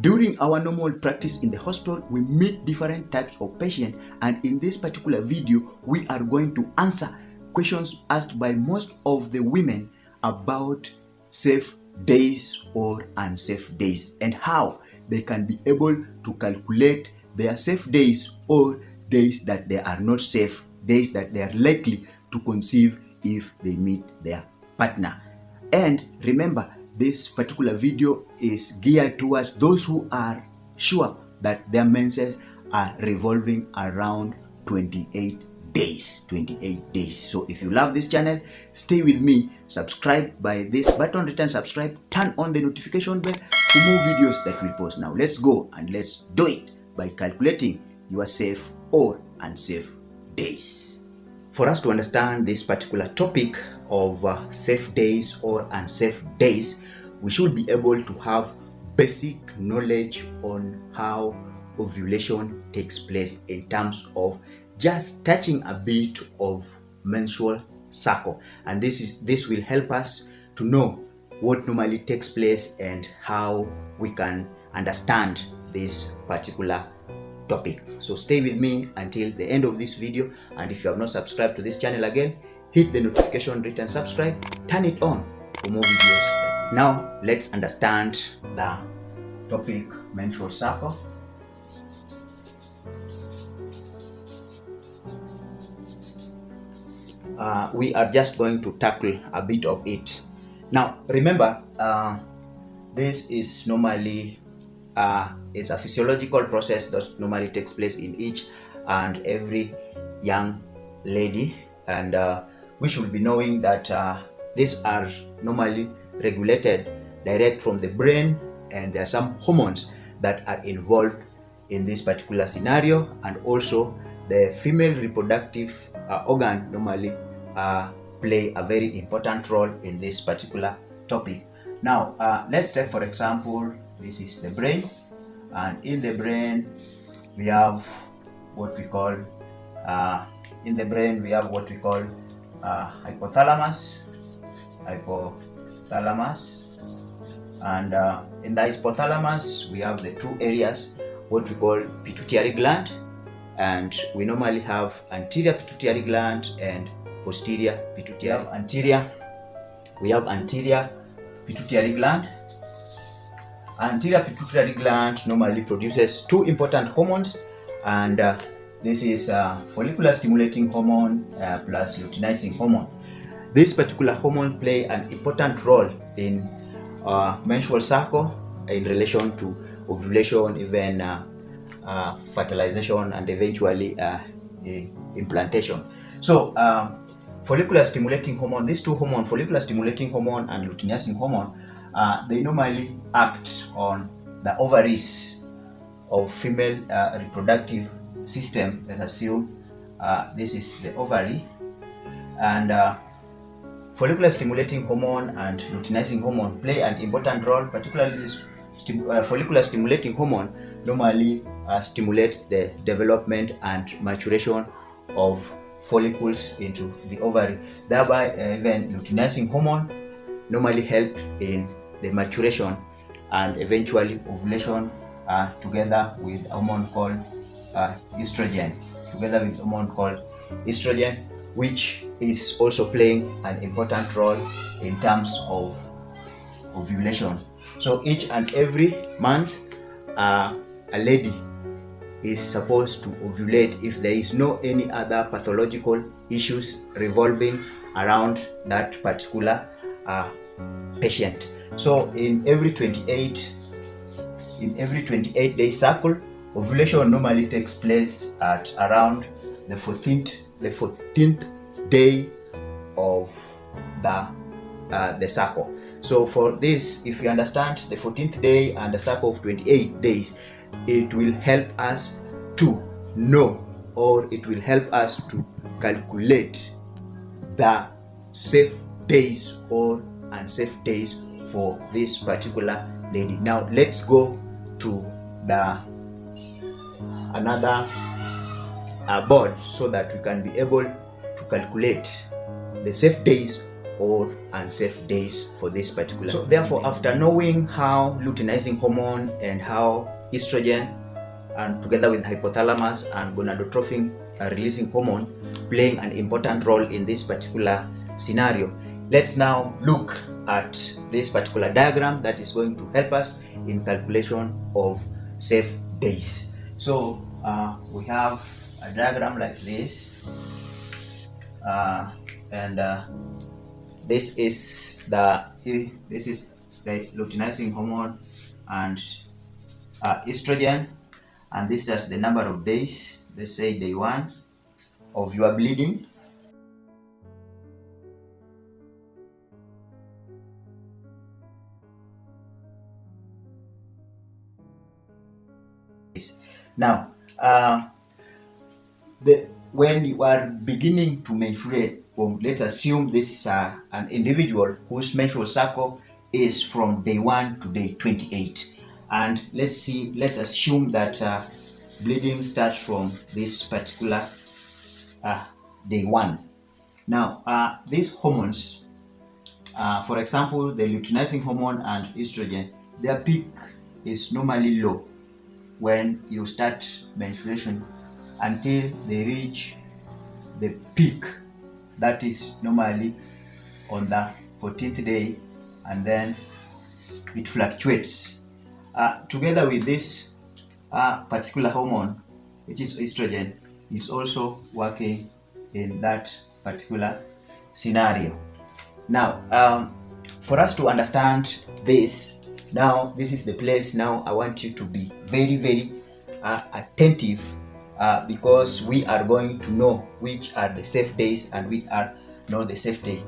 During our normal practice in the hospital, we meet different types of patients, and in this particular video, we are going to answer questions asked by most of the women about safe days or unsafe days and how they can be able to calculate their safe days or days that they are not safe, days that they are likely to conceive if they meet their partner. And remember, this particular video is geared towards those who are sure that their menses are revolving around 28 days. So if you love this channel, stay with me, subscribe by this button written subscribe, turn on the notification bell for more videos that we post. Now let's go and let's do it by calculating your safe or unsafe days. For us to understand this particular topic of safe days or unsafe days, we should be able to have basic knowledge on how ovulation takes place in terms of just touching a bit of menstrual cycle, and this will help us to know what normally takes place and how we can understand this particular topic. So stay with me until the end of this video, and if you have not subscribed to this channel, again hit the notification written subscribe, turn it on for more videos. Now let's understand the topic menstrual cycle. We are just going to tackle a bit of it. Now remember, this is normally is a physiological process that normally takes place in each and every young lady, and we should be knowing that these are normally regulated direct from the brain, and there are some hormones that are involved in this particular scenario, and also the female reproductive organ normally play a very important role in this particular topic. Now let's take, for example, this is the brain, and in the brain we have what we call hypothalamus, and in the hypothalamus we have the two areas, what we call pituitary gland, and we normally have anterior pituitary gland and posterior pituitary. We have anterior pituitary gland. Anterior pituitary gland normally produces two important hormones, and this is follicular stimulating hormone plus luteinizing hormone. This particular hormone play an important role in menstrual cycle in relation to ovulation, even fertilization, and eventually implantation. So follicular stimulating hormone, these two hormones, follicular stimulating hormone and luteinizing hormone, they normally act on the ovaries of female reproductive system. Let's assume this is the ovary, and follicular stimulating hormone and luteinizing hormone play an important role. Particularly this follicular stimulating hormone normally stimulates the development and maturation of follicles into the ovary. Thereby even luteinizing hormone normally help in the maturation and eventually ovulation together with a hormone called estrogen, which is also playing an important role in terms of ovulation. So each and every month a lady is supposed to ovulate if there is no any other pathological issues revolving around that particular patient. So in every 28 day cycle, ovulation normally takes place at around the 14th day of the cycle. So for this, if you understand the 14th day and the cycle of 28 days, it will help us to know, or it will help us to calculate the safe days or unsafe days for this particular lady. Now let's go to the another board so that we can be able to calculate the safe days or unsafe days for this particular. So therefore, after knowing how luteinizing hormone and how estrogen and together with hypothalamus and gonadotrophin releasing hormone playing an important role in this particular scenario, let's now look at this particular diagram that is going to help us in calculation of safe days. So we have a diagram like this, and this is the luteinizing hormone and estrogen, and this is the number of days. Let's say day 1 of your bleeding. Now, when you are beginning to menstruate, let's assume this is an individual whose menstrual cycle is from day 1 to day 28, and let's assume that bleeding starts from this particular day 1. Now, these hormones, for example, the luteinizing hormone and estrogen, their peak is normally low when you start menstruation until they reach the peak that is normally on the 14th day, and then it fluctuates. Together with this particular hormone, which is estrogen, is also working in that particular scenario. Now, for us to understand this, now this is the place. Now I want you to be very, very attentive, because we are going to know which are the safe days and which are not the safe day.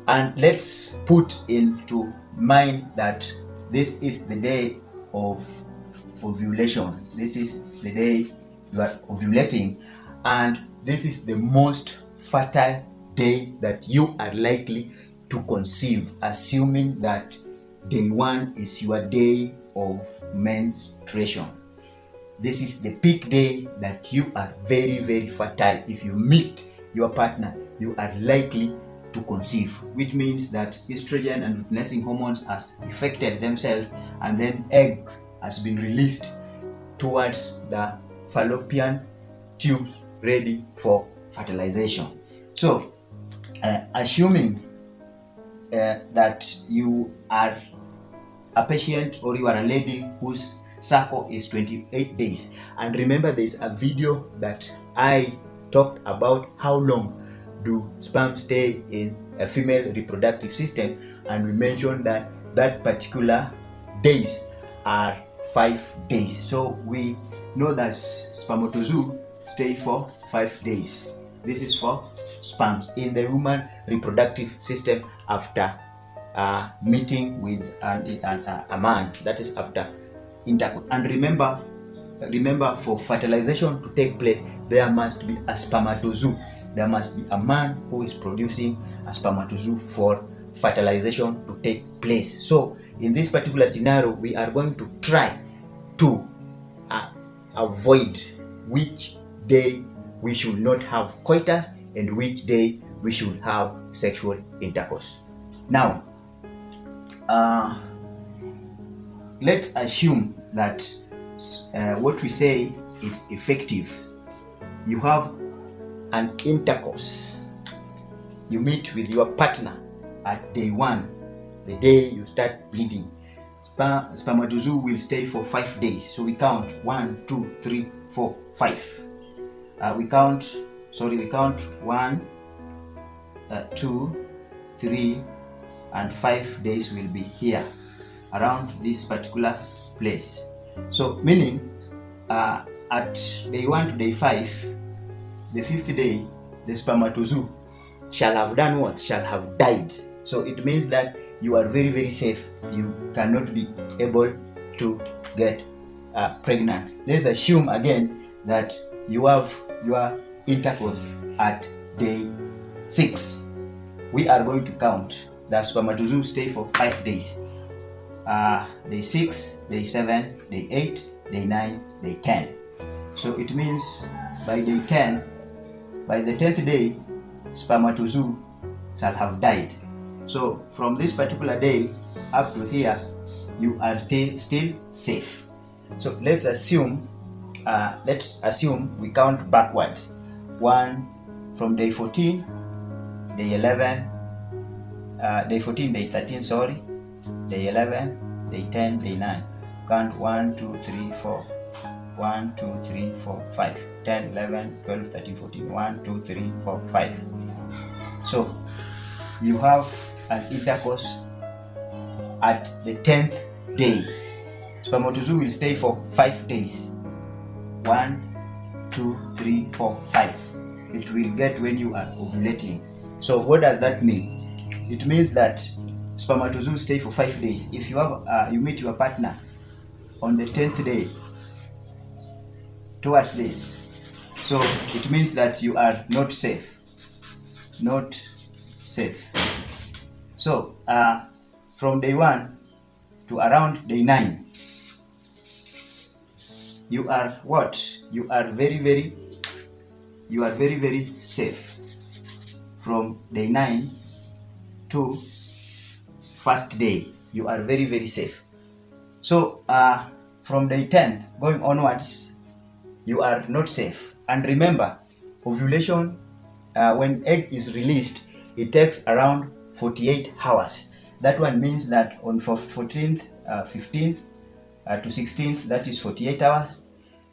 And let's put into mind that this is the day of ovulation. This is the day you are ovulating, and this is the most fertile day that you are likely to conceive, assuming that day 1 is your day of menstruation. This is the peak day that you are very, very fertile. If you meet your partner, you are likely to conceive, which means that estrogen and luteinizing hormones has affected themselves, and then egg has been released towards the fallopian tubes ready for fertilization. So, assuming that you are a patient or you are a lady whose cycle is 28 days, and remember there's a video that I talked about how long do sperm stay in a female reproductive system, and we mentioned that that particular days are 5 days. So we know that spermatozoa stay for 5 days. This is for sperms in the human reproductive system after meeting with a man, that is after intercourse. And remember, for fertilization to take place, there must be a spermatozoa. There must be a man who is producing a spermatozoa for fertilization to take place. So in this particular scenario, we are going to try to avoid which day we should not have coitus and which day we should have sexual intercourse. Now, let's assume that what we say is effective. You have an intercourse. You meet with your partner at day 1, the day you start bleeding. Spermatozoa will stay for 5 days. So we count 1, 2, 3, 4, 5. We count 1, 2, 3, and 5 days will be here around this particular place. So meaning at day 1 to day 5, the 5th day, the spermatozoa shall have done what? Shall have died. So it means that you are very, very safe. You cannot be able to get pregnant. Let's assume again that you have your intercourse at day 6. We are going to count the spermatozoa stay for 5 days. Day 6, day 7, day 8, day 9, day 10. So it means by day 10, by the 10th day, spermatozoa shall have died. So from this particular day up to here, you are still safe. So let's assume we count backwards. From day 14, day 11, day 14, day 13, sorry, day 11, day 10, day 9. Count 1, 2, 3, 4. 1, 2, 3, 4, 5. 10, 11, 12, 13, 14. 1, 2, 3, 4, 5. So you have an intercourse at the 10th day. Spermatozoa will stay for 5 days. 1, 2, 3, 4, 5. It will get when you are ovulating. So what does that mean? It means that spermatozoa stay for 5 days. If you have you meet your partner on the 10th day towards this, so it means that you are not safe. Not safe. So from day 1 to around day 9, you are what? You are very, very safe. From day 9 to first day, you are very, very safe. So from day 10 going onwards, you are not safe. And remember, ovulation, when egg is released, it takes around 48 hours. That one means that on 14th, 15th to 16th, that is 48 hours,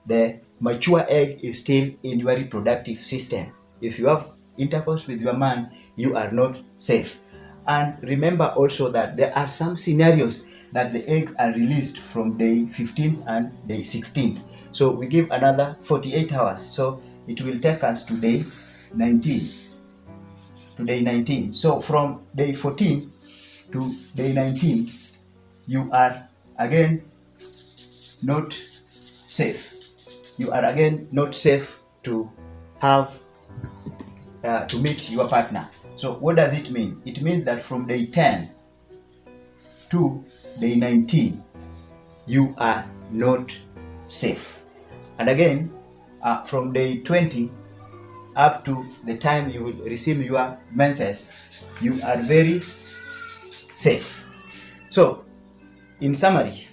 the mature egg is still in your reproductive system. If you have intercourse with your man, you are not safe. And remember also that there are some scenarios that the eggs are released from day 15 and day 16. So we give another 48 hours. So it will take us to day 19. So from day 14 to day 19, you are again not safe. You are again not safe to have to meet your partner. So what does it mean? It means that from day 10 to day 19, you are not safe. And again, from day 20 up to the time you will receive your menses, you are very safe. So in summary,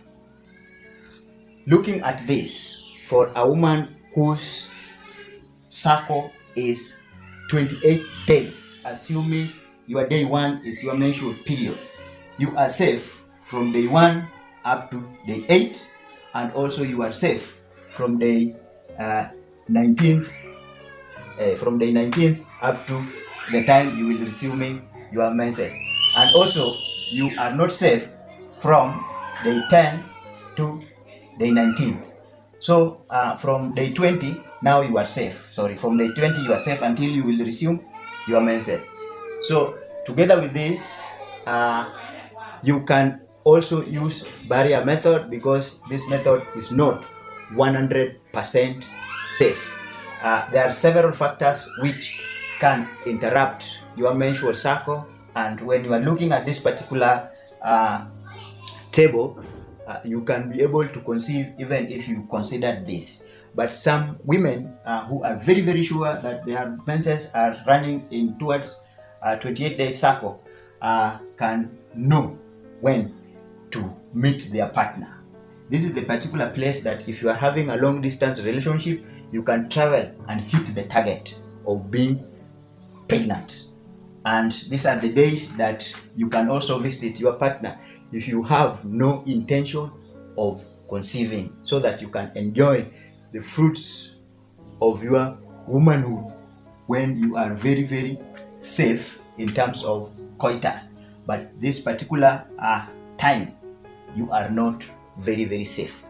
looking at this, for a woman whose cycle is 28 days, assuming your day 1 is your menstrual period, you are safe from day 1 up to day 8, and also you are safe from day 19th up to the time you will receive your menses. And also you are not safe from day 10 to day 19. So from day 20, now you are safe. Sorry, from day 20 you are safe until you will resume your menses. So together with this, you can also use barrier method, because this method is not 100% safe. There are several factors which can interrupt your menstrual cycle, and when you are looking at this particular table, you can be able to conceive even if you considered this. But some women who are very, very sure that their menses are running in towards 28-day cycle can know when to meet their partner. This is the particular place that if you are having a long distance relationship, you can travel and hit the target of being pregnant. And these are the days that you can also visit your partner if you have no intention of conceiving, so that you can enjoy the fruits of your womanhood when you are very, very safe in terms of coitus. But this particular time, you are not very, very safe.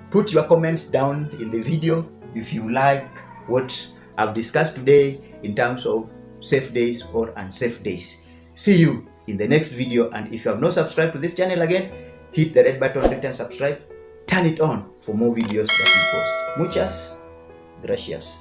Put your comments down in the video if you like what I've discussed today in terms of safe days or unsafe days. See you in the next video, and if you have not subscribed to this channel again, hit the red button, written subscribe, turn it on for more videos that we post. Muchas gracias.